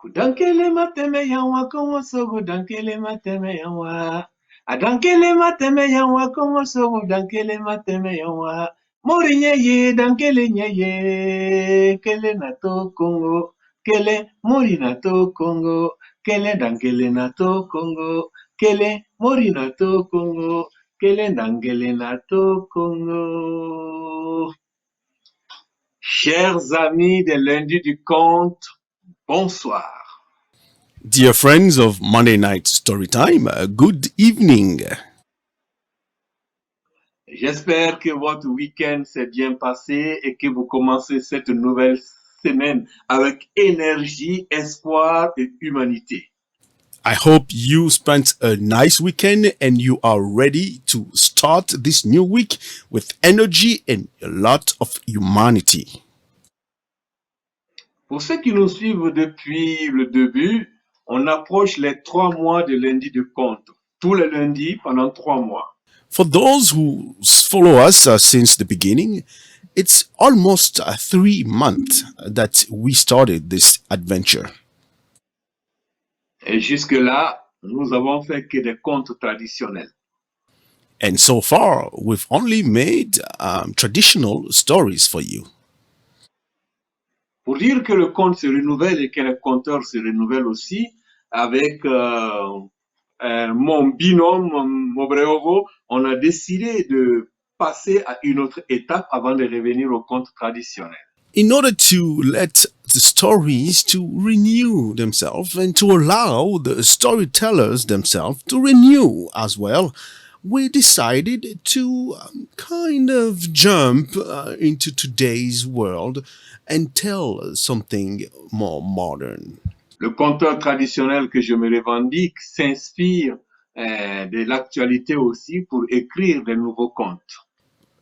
Kudankele mateme yanwa kongo sogo dankele mateme yanwa. Adankele mateme yanwa kongo sogo dankele mateme yanwa. Mori nyeye dankele nyeye. Kele nato kongo. Kele mori nato kongo. Kele dankele nato kongo. Kele mori nato kongo. Kele dankele nato kongo. Chers amis des lundis du conte, bonsoir. Dear friends of Monday Night Storytime, good evening. J'espère que votre week-end s'est bien passé et que vous commencez cette nouvelle semaine avec énergie, espoir et humanité. I hope you spent a nice weekend and you are ready to start this new week with energy and a lot of humanity. Pour ceux qui nous suivent depuis le début, on approche les 3 mois de lundi de compte. Tous les lundis pendant 3 mois. For those who follow us since the beginning, it's almost 3 months that we started this adventure. Et jusque-là, nous avons fait que des contes traditionnels. And so far, we've only made traditional stories for you. Pour dire que le conte se renouvelle et que le conteur se renouvelle aussi, avec mon binôme, Mobreovo, on a décidé de passer à une autre étape avant de revenir au conte traditionnel. In order to let the stories to renew themselves and to allow the storytellers themselves to renew as well, we decided to kind of jump into today's world and tell something more modern. Le conteur traditionnel que je me revendique s'inspire de l'actualité aussi pour écrire de nouveaux contes.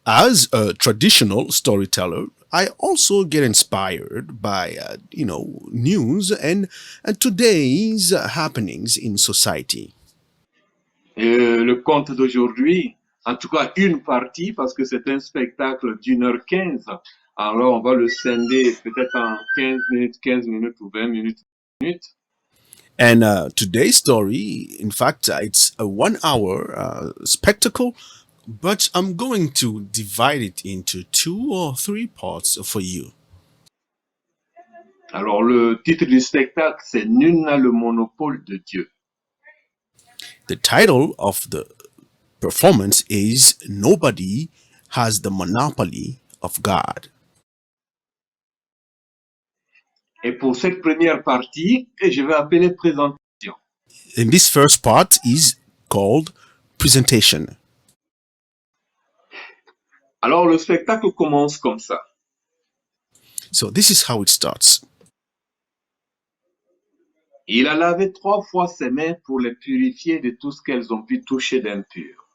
As a traditional storyteller, I also get inspired by news and today's happenings in society. Le conte d'aujourd'hui, en tout cas une partie, parce que c'est un spectacle d'1h15, alors on va le scinder peut-être en 15 minutes ou 20 minutes. And today's story, in fact, it's a 1 hour spectacle, but I'm going to divide it into 2 or 3 parts for you. Alors le titre du spectacle, c'est Nul n'a le monopole de Dieu. The title of the performance is Nobody Has the Monopoly of God. Et pour cette première partie, que je vais appeler présentation. And this first part is called presentation. Alors le spectacle commence comme ça. So this is how it starts. Il a lavé 3 fois ses mains pour les purifier de tout ce qu'elles ont pu toucher d'impur.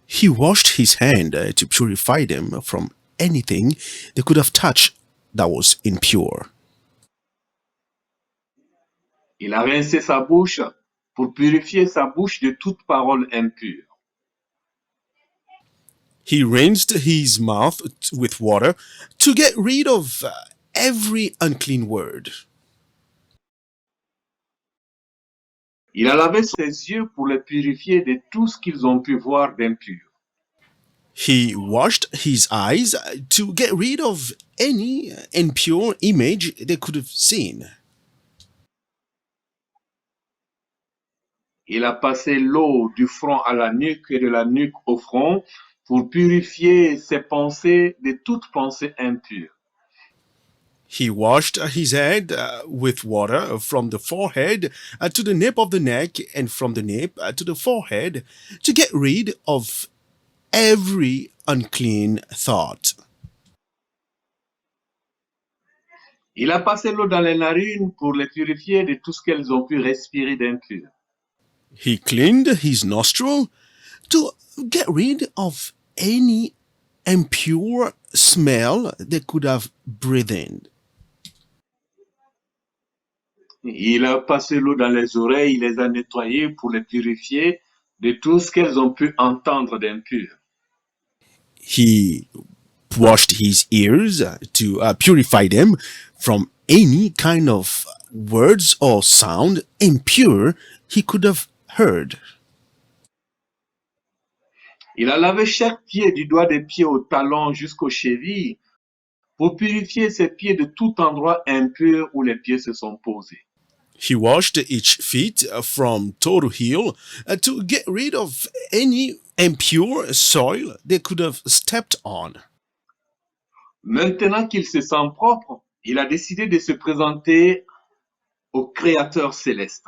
He washed his hand to purify them from anything they could have touched that was impure. Il a rincé sa bouche pour purifier sa bouche de toute parole impure. He rinsed his mouth with water to get rid of every unclean word. Il a lavé ses yeux pour les purifier de tout ce qu'ils ont pu voir d'impur. He washed his eyes to get rid of any impure image they could have seen. Il a passé l'eau du front à la nuque et de la nuque au front pour purifier ses pensées de toute pensée impure. He washed his head with water from the forehead to the nape of the neck and from the nape to the forehead to get rid of every unclean thought. Il a passé l'eau dans les narines pour les purifier de tout ce qu'elles ont pu respirer d'impur. He cleaned his nostril to get rid of any impure smell they could have breathed in. Il a passé l'eau dans les oreilles, il les a nettoyées pour les purifier de tout ce qu'elles ont pu entendre d'impur. He washed his ears to purify them from any kind of words or sound impure he could have heard. Il a lavé chaque pied du doigt des pieds au talon jusqu'aux chevilles pour purifier ses pieds de tout endroit impur où les pieds se sont posés. He washed each feet from toe to heel to get rid of any impure soil they could have stepped on. Maintenant qu'il se sent propre, il a décidé de se présenter au Créateur céleste.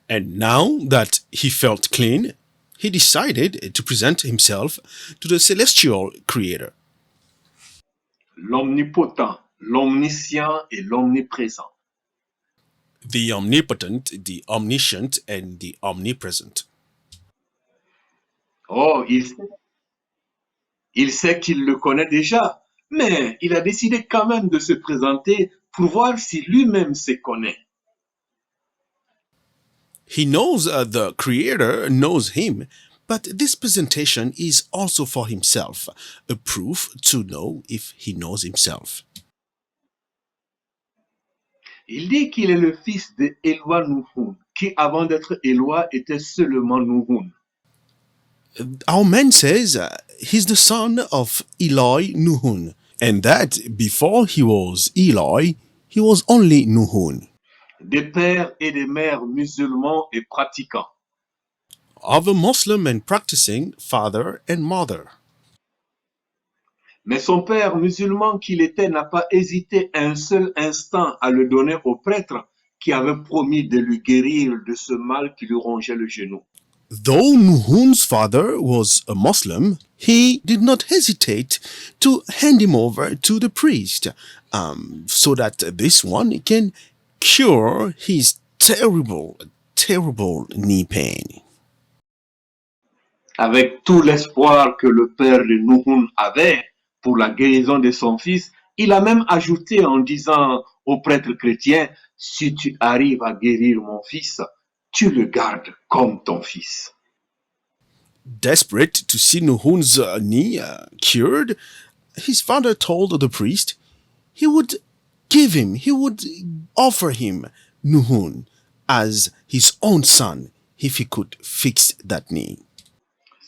And now that he felt clean, he decided to present himself to the celestial creator, L'omnipotent, l'omniscient et l'omniprésent. the omnipotent, the omniscient, and the omnipresent. Oh, il sait qu'il le connaît déjà, mais il a décidé quand même de se présenter pour voir si lui-même se connaît. He knows the creator knows him, but this presentation is also for himself, a proof to know if he knows himself. Il dit qu'il est le fils de Eloi Nuhun, qui avant d'être Eloi était seulement Nuhun. Our man says he's the son of Eli Nuhun, and that before he was Eli, he was only Nuhun. Des pères et des mères musulmans et pratiquants. Of a Muslim and practicing father and mother. Mais son père musulman qu'il était n'a pas hésité un seul instant à le donner au prêtre qui avait promis de lui guérir de ce mal qui lui rongeait le genou. Though Nuhun's father was a Muslim, he did not hesitate to hand him over to the priest so that this one can cure his terrible, terrible knee pain. Avec tout l'espoir que le père de Nuhun avait pour la guérison de son fils, il a même ajouté en disant au prêtre chrétien, si tu arrives à guérir mon fils, tu le gardes comme ton fils. Desperate to see Nuhun's knee cured, his father told the priest he would offer him Nuhun as his own son if he could fix that knee.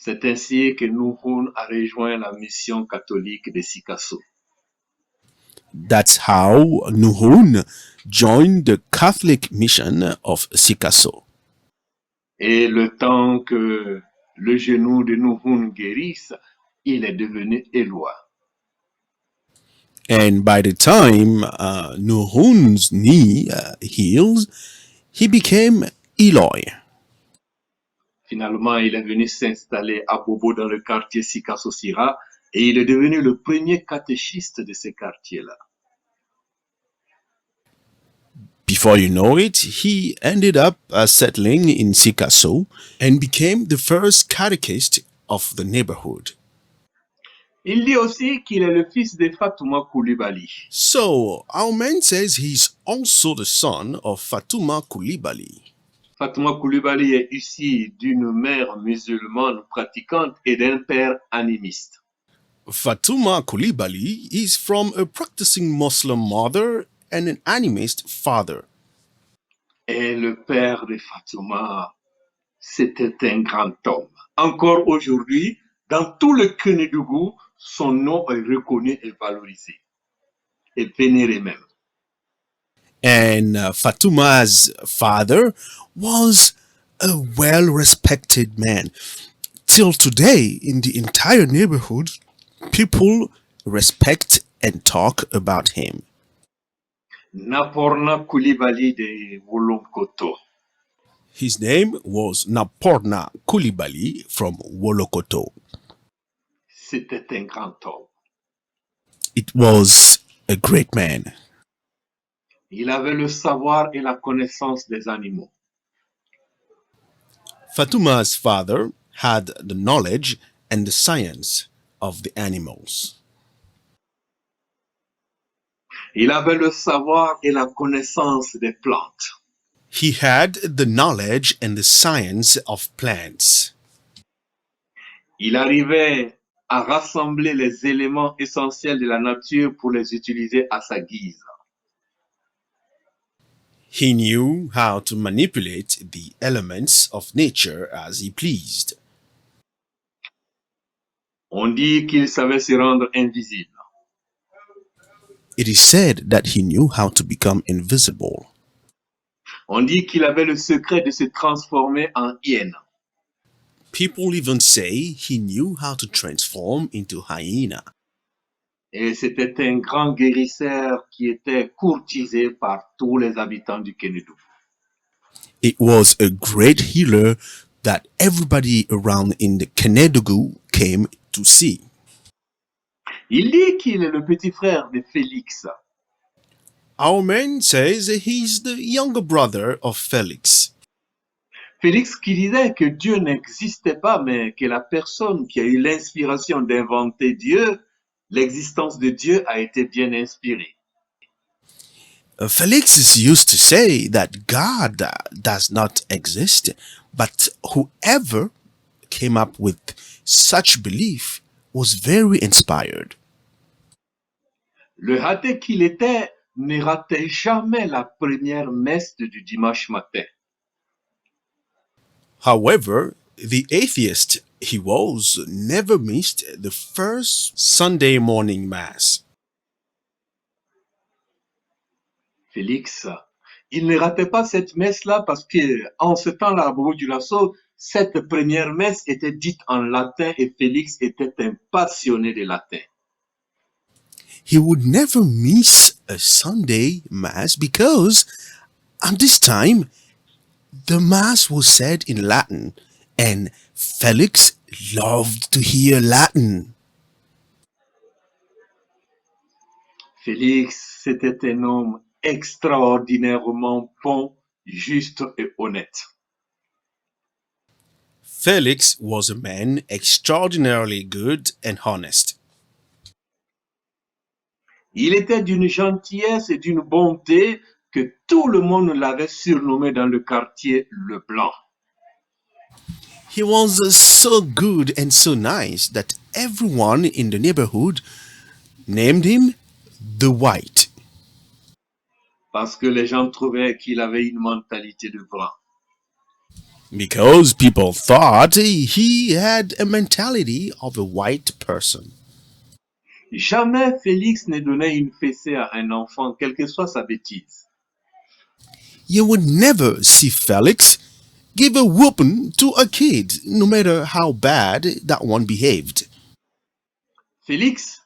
C'est ainsi que Nuhun a rejoint la mission catholique de Sikasso. That's how Nuhun joined the Catholic mission of Sikasso. Et le temps que le genou de Nuhun guérisse, il est devenu Eloi. And by the time Nuhun's knee heals, he became Eloi. Finalement, il est venu s'installer à Bobo dans le quartier Sikasso-Sira et il est devenu le premier catéchiste de ce quartier-là. Before you know it, he ended up settling in Sikasso and became the first catechist of the neighborhood. Il dit aussi qu'il est le fils de Fatouma Koulibaly. So, our man says he's also the son of Fatuma Koulibaly. Fatouma Koulibaly est issue d'une mère musulmane pratiquante et d'un père animiste. Fatuma Koulibaly is from a practicing Muslim mother and an animist father. Et le père de Fatouma, c'était un grand homme. Encore aujourd'hui, dans tout le Kénédougou, son nom est reconnu et valorisé, et vénéré même. And Fatuma's father was a well-respected man. Till today, in the entire neighborhood, people respect and talk about him. Naporna Koulibaly de Wolonkoto. His name was Naporna Koulibaly from Wolokoto. C'était un grand homme. It was a great man. Il avait le savoir et la connaissance des animaux. Fatuma's father had the knowledge and the science of the animals. Il avait le savoir et la connaissance des plantes. He had the knowledge and the science of plants. Il arrivait à rassembler les éléments essentiels de la nature pour les utiliser à sa guise. He knew how to manipulate the elements of nature as he pleased. On dit qu'il savait se rendre invisible. It is said that he knew how to become invisible. On dit qu'il avait le secret de se transformer en hyène. People even say he knew how to transform into hyena. Et c'était un grand guérisseur qui était courtisé par tous les habitants du Kénédou. It was a great healer that everybody around in the Kenedugu came to see. Il dit qu'il est le petit frère de Félix. Our man says he's the younger brother of Felix. Félix qui disait que Dieu n'existait pas, mais que la personne qui a eu l'inspiration d'inventer Dieu, l'existence de Dieu a été bien inspirée. Felix used to say that God does not exist, but whoever came up with such belief was very inspired. Le athée qu'il était ne ratait jamais la première messe du dimanche matin. However, the atheist he was never missed the first Sunday morning mass. Félix, il ne ratait pas cette messe-là parce que, en ce temps-là, à Bobo du Lasso, cette première messe était dite en latin et Félix était un passionné de latin. He would never miss a Sunday mass because at this time the mass was said in Latin and Felix loved to hear Latin. Félix, c'était un homme extraordinairement bon, juste et honnête. Felix was a man extraordinarily good and honest. Il était d'une gentillesse et d'une bonté que tout le monde l'avait surnommé dans le quartier le Blanc. He was so good and so nice that everyone in the neighborhood named him the White. Parce que les gens trouvaient qu'il avait une mentalité de blanc. Because people thought he had a mentality of a white person. Jamais Félix ne donnait une fessée à un enfant, quelle que soit sa bêtise. You would never see Felix give a whooping to a kid, no matter how bad that one behaved. Félix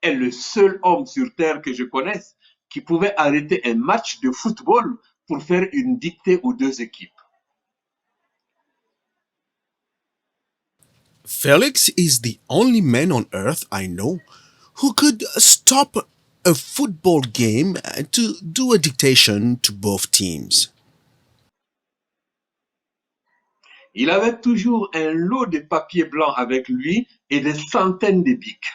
est le seul homme sur Terre que je connaisse qui pouvait arrêter un match de football pour faire une dictée aux deux équipes. Felix is the only man on earth I know who could stop a football game to do a dictation to both teams. Il avait toujours un lot de papier blanc avec lui et des centaines de bics.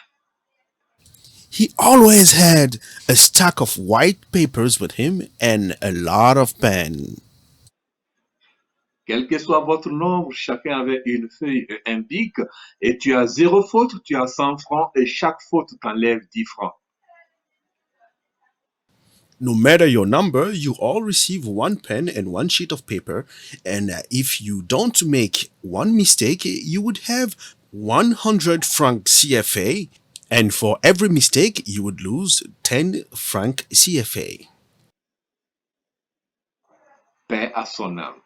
He always had a stack of white papers with him and a lot of pen. Quel que soit votre nombre, chacun avait une feuille et un bic, et tu as 0 faute, tu as 100 francs, et chaque faute t'enlève 10 francs. No matter your number, you all receive one pen and one sheet of paper, and if you don't make one mistake, you would have 100 franc CFA, and for every mistake, you would lose 10 franc CFA. Paix à son âme.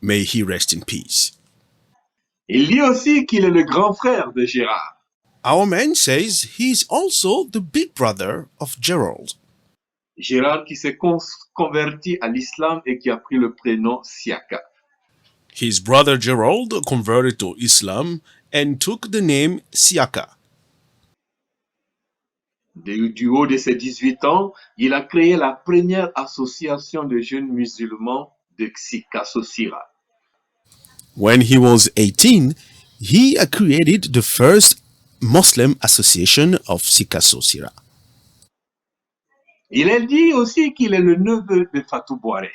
May he rest in peace. Il dit aussi qu'il est le grand frère de Gérard. Our man says he's also the big brother of Gerald. Gérard qui s'est converti à l'islam et qui a pris le prénom Siaka. His brother Gerald converted to Islam and took the name Siaka. Du haut de ses 18 ans, il a créé la première association de jeunes musulmans de Sikasosira. When he was 18, he created the first Muslim association of Sikasosira. Il est dit aussi qu'il est le neveu de Fatou Boiré.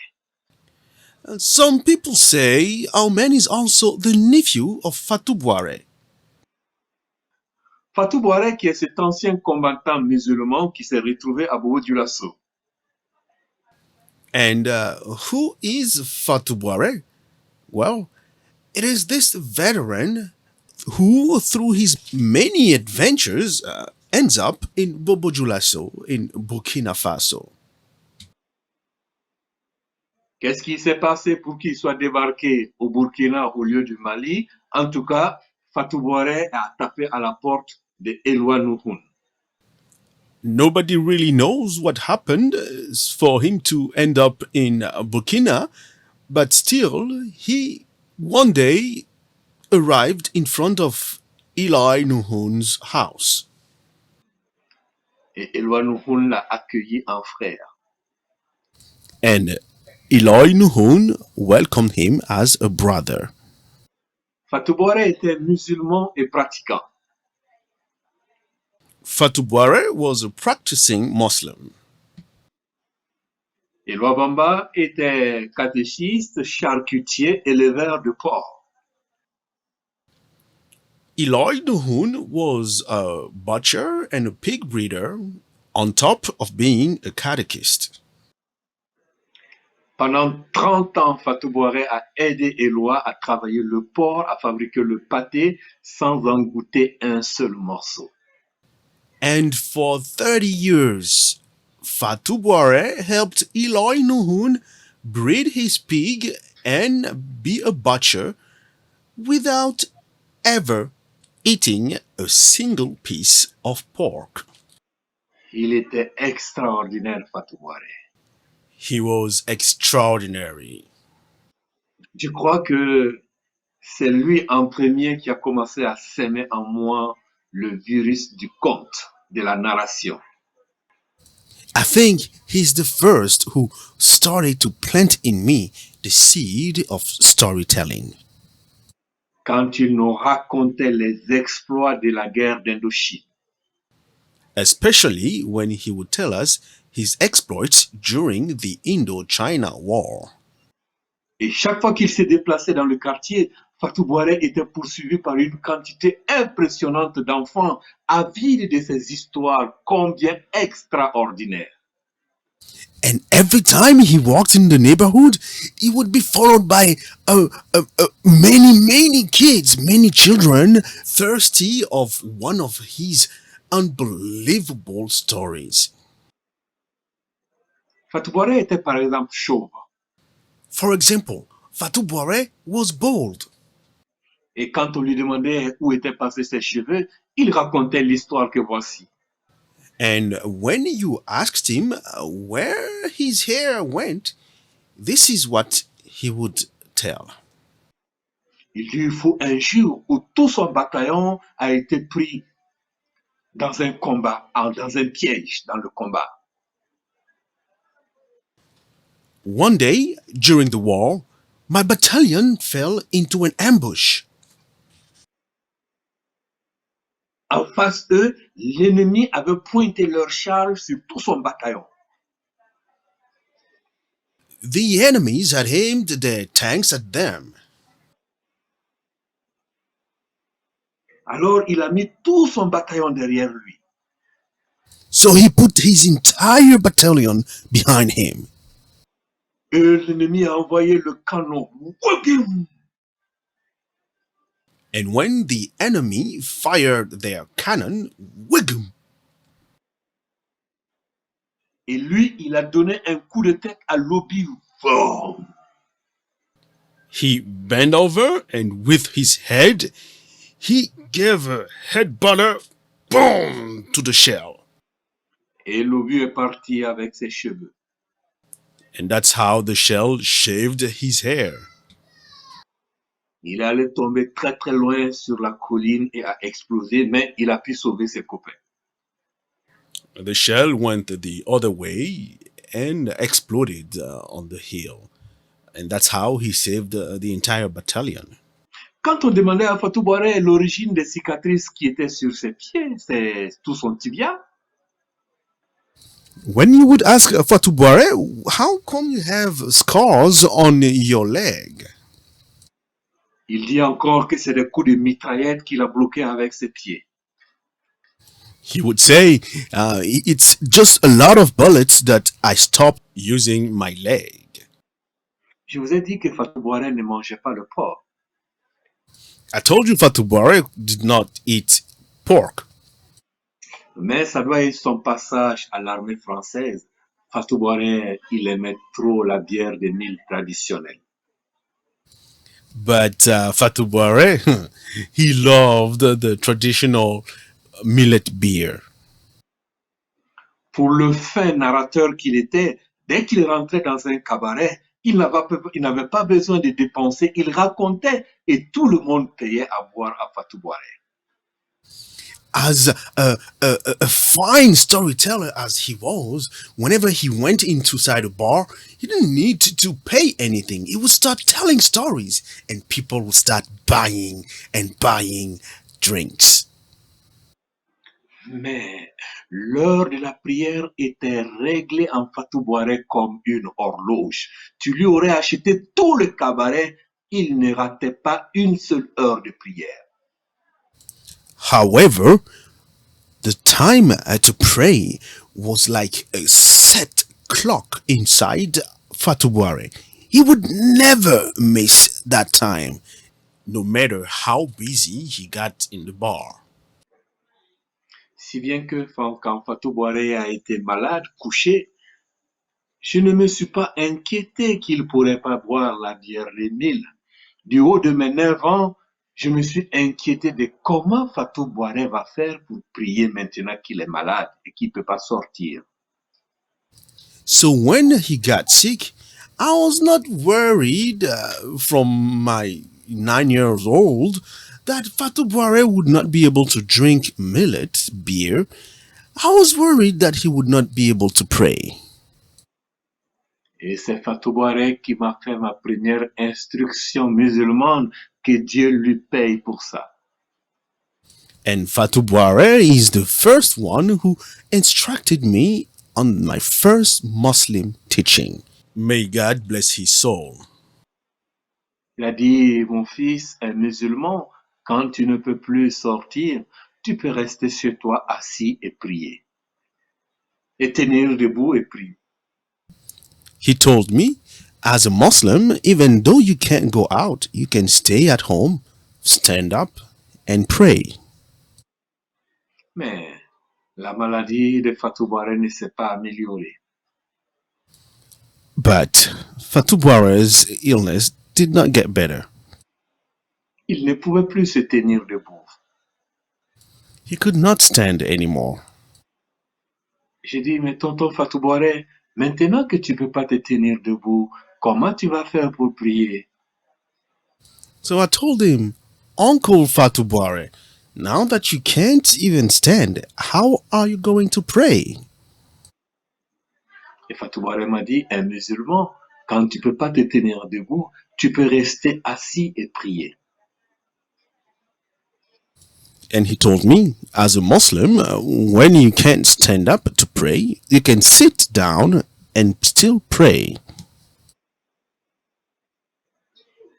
Some people say our man is also the nephew of Fatou Boiré. Fatou Boiré qui est cet ancien combattant musulman qui s'est retrouvé à Bobo-Dioulasso. And who is Fatou Boire? Well, it is this veteran who, through his many adventures, ends up in Bobo Dioulasso in Burkina Faso. Qu'est-ce qui s'est passé pour qu'il soit débarqué au Burkina au lieu du Mali? En tout cas, Fatou Boire a tapé à la porte de Elwa Nuhun. Nobody really knows what happened for him to end up in Burkina, but still, he one day arrived in front of Eli Nuhun's house. Et Elwa Nuhun l'a accueilli en frère. And Eli Nuhun welcomed him as a brother. Fatou Boire était musulman et pratiquant. Fatou Boire was a practicing Muslim. Elwa Bamba était catéchiste, charcutier, éleveur de porcs. Eli Nuhun was a butcher and a pig breeder, on top of being a catechist. Pendant 30 ans, Fatou Boire a aidé Eloi à travailler le porc, à fabriquer le pâté, sans en goûter un seul morceau. And for 30 years, Fatou Boire helped Eli Nuhun breed his pig and be a butcher without ever eating a single piece of pork. Il était extraordinaire, Fatou Boire. He was extraordinary. Je crois que c'est lui en premier qui a commencé à s'aimer en moi le virus du conte, de la narration. I think he's the first who started to plant in me the seed of storytelling. Quand il nous racontait les exploits de la guerre d'Indochine. Especially when he would tell us his exploits during the Indo-China War. Et chaque fois qu'il s'est déplacé dans le quartier, Fatou Boire était poursuivi par une quantité impressionnante d'enfants avides de ces histoires combien extraordinaires. And every time he walked in the neighborhood, he would be followed by many kids, many children, thirsty of one of his unbelievable stories. Fatou Boire était par exemple chauve. For example, Fatou Boire was bald. Et quand on lui demandait où étaient passés ses cheveux, il racontait l'histoire que voici. And when you asked him where his hair went, this is what he would tell. Il lui faut un jour où tout son bataillon a été pris dans un combat, dans un piège dans le combat. One day, during the war, my battalion fell into an ambush. En face d'eux, l'ennemi avait pointé leur charge sur tout son bataillon. The enemies had aimed their tanks at them. Alors il a mis tout son bataillon derrière lui. So he put his entire battalion behind him. Et l'ennemi a envoyé le canon. And when the enemy fired their cannon, wiggle, Et lui, il a donné un coup de tête à l'obus. Boom! he bent over and with his head, he gave a headbutter, boom, to the shell. Et l'obus est parti avec ses cheveux. And that's how the shell shaved his hair. Il allait tomber très très loin sur la colline et a explosé, mais il a pu sauver ses copains. The shell went the other way and exploded on the hill. And that's how he saved the entire battalion. Quand on demandait à Fatou Boire l'origine des cicatrices qui étaient sur ses pieds, c'est tout son tibia, When you would ask Fatou Boire, how come you have scars on your leg? il dit encore que c'est des coups de mitraillette qu'il a bloqués avec ses pieds. He would say, it's just a lot of bullets that I stopped using my leg. Je vous ai dit que Fatou Boiré ne mangeait pas le porc. I told you Fatou Boiré did not eat pork. Mais ça doit être son passage à l'armée française. Fatou Boiré, il aimait trop la bière de Nil traditionnelle. But Fatou Boiré, he loved the traditional millet beer. Pour le fin narrateur qu'il était, dès qu'il rentrait dans un cabaret, il n'avait pas besoin de dépenser, il racontait et tout le monde payait à boire à Fatou Boiré. As a fine storyteller as he was, whenever he went inside a bar, he didn't need to pay anything. He would start telling stories, and people would start buying and buying drinks. Mais l'heure de la prière était réglée en Fatou Boiré comme une horloge. Tu lui aurais acheté tout le cabaret, il ne ratait pas une seule heure de prière. However, the time to pray was like a set clock inside Fatou Boiré. He would never miss that time, no matter how busy he got in the bar. Si bien que quand Fatou Boiré a été malade, couché, je ne me suis pas inquiété qu'il ne pourrait pas boire la bière des Nil. Du haut de mes 9 ans, je me suis inquiété de comment Fatou Boiré va faire pour prier maintenant qu'il est malade et qu'il ne peut pas sortir. So when he got sick, I was not worried from my 9 years old that Fatou Boiré would not be able to drink millet beer. I was worried that he would not be able to pray. Et c'est Fatou Boiré qui m'a fait ma première instruction musulmane, que Dieu lui paye pour ça. And Fatou Boiré is the first one who instructed me on my first Muslim teaching. May God bless his soul. Il a dit, mon fils est musulman, quand tu ne peux plus sortir, tu peux rester chez toi assis et prier. Et tenir debout et prier. He told me, as a Muslim, even though you can't go out, you can stay at home, stand up, and pray. Mais la maladie de Fatou Boiré ne s'est pas améliorée. But Fatou Boiré's illness did not get better. Il ne pouvait plus se tenir debout. He could not stand anymore. J'ai dit, mais tonton Fatou Boiré, maintenant que tu ne peux pas te tenir debout, comment tu vas faire pour prier? So I told him, Uncle Fatou Boiré, now that you can't even stand, how are you going to pray? Et Fatou Boiré m'a dit, un musulman, quand tu ne peux pas te tenir debout, tu peux rester assis et prier. And he told me, as a Muslim, when you can't stand up to pray, you can sit down and still pray.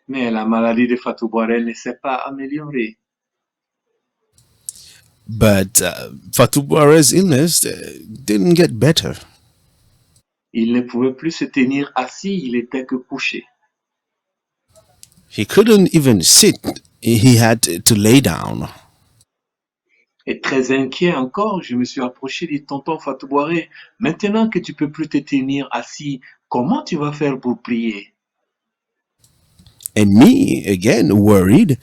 Mais la maladie de Fatou Boiré ne s'est pas améliorée. But Fatou Boiré's illness didn't get better. Il ne pouvait plus se tenir assis, il était que couché. He couldn't even sit. He had to lay down. Et très inquiet encore, je me suis approché du tonton Fatou Boiré. Maintenant que tu peux plus te tenir assis, comment tu vas faire pour prier? And me, again, worried,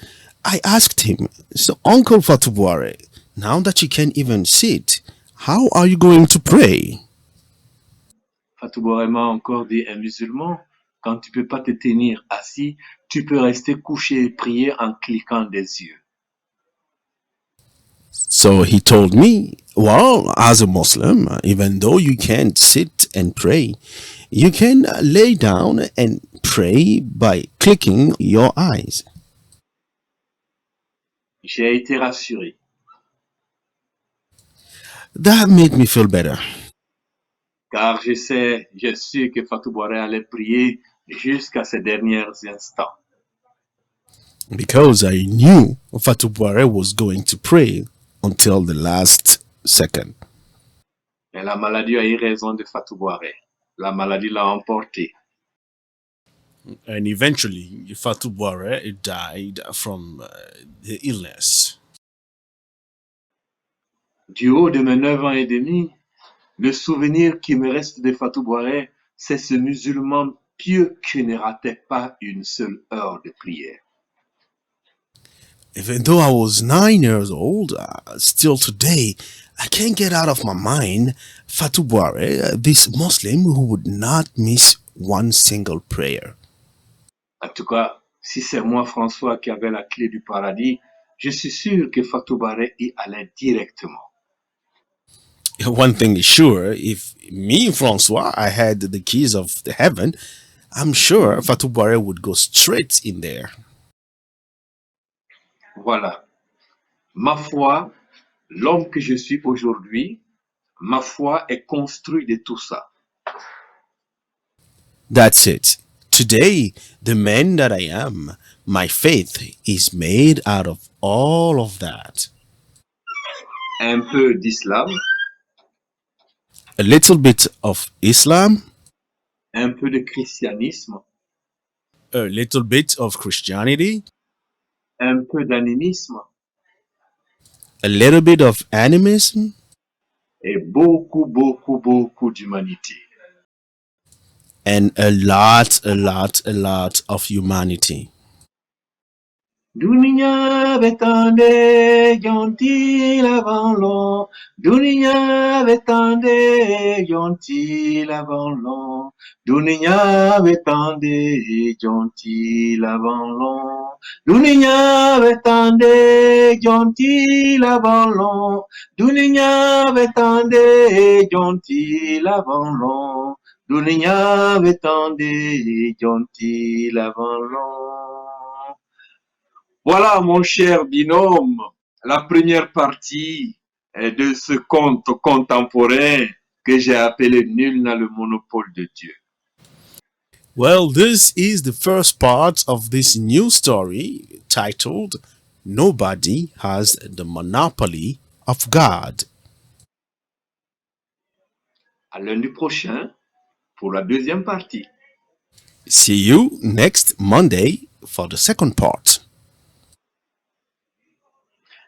I asked him, so Uncle Fatou Boiré, now that you can't even sit, how are you going to pray? Fatou Boiré m'a encore dit, un musulman, quand tu peux pas te tenir assis, tu peux rester couché et prier en cliquant des yeux. So he told me, well, as a Muslim, even though you can't sit and pray, you can lay down and pray by clicking your eyes. J'ai été rassuré. That made me feel better. Car je suis que Fatou Boiré allait prier jusqu'à ses derniers instants. Because I knew Fatou Boiré was going to pray until the last second. Mais la maladie a eu raison de Fatou Boiré. La maladie l'a emporté. And eventually, Fatou Boire died from the illness. Du haut de mes 9 ans et demi, le souvenir qui me reste de Fatou Boiré, c'est ce musulman pieux qui ne ratait pas une seule heure de prière. Even though I was 9 years old, still today, I can't get out of my mind Fatou Boire, this Muslim who would not miss one single prayer. En tout cas, si c'est moi, François, qui avait la clé du paradis, je suis sûr que Fatou Boiré y allait directement. One thing is sure, if me, Francois, I had the keys of the heaven, I'm sure Fatou Boire would go straight in there. Voilà. Ma foi, l'homme que je suis aujourd'hui, ma foi est construite de tout ça. That's it. Today, the man that I am, my faith is made out of all of that. Un peu d'islam, A little bit of Islam, un peu de christianisme, a little bit of Christianity, un peu d'animisme a little bit of animism, et beaucoup, beaucoup, beaucoup d'humanité. and a lot of humanity. Dunia betande jonti l'avant long. Dunia betande jonti l'avant long. Dunia betande jonti l'avant long. Dunia betande jonti l'avant long. Dunia betande jonti l'avant long. Dunia betande jonti l'avant long. Voilà, mon cher binôme, la première partie de ce conte contemporain que j'ai appelé Nul n'a le monopole de Dieu. Well, this is the first part of this new story titled Nobody Has the Monopoly of God. À lundi prochain pour la deuxième partie. See you next Monday for the second part.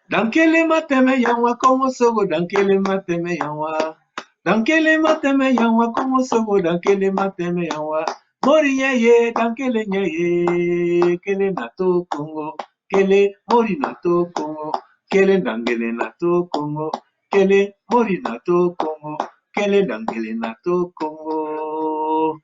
Dankele mateme yawa como sogo dankele mateme yawa. Dankele mateme yawa como sogo dankele mateme yawa. Mori ye dankele ye kele nato Congo. Kele mori nato Congo. Kele dangele nato Congo. Kele mori nato Congo. Kele dangele nato Congo.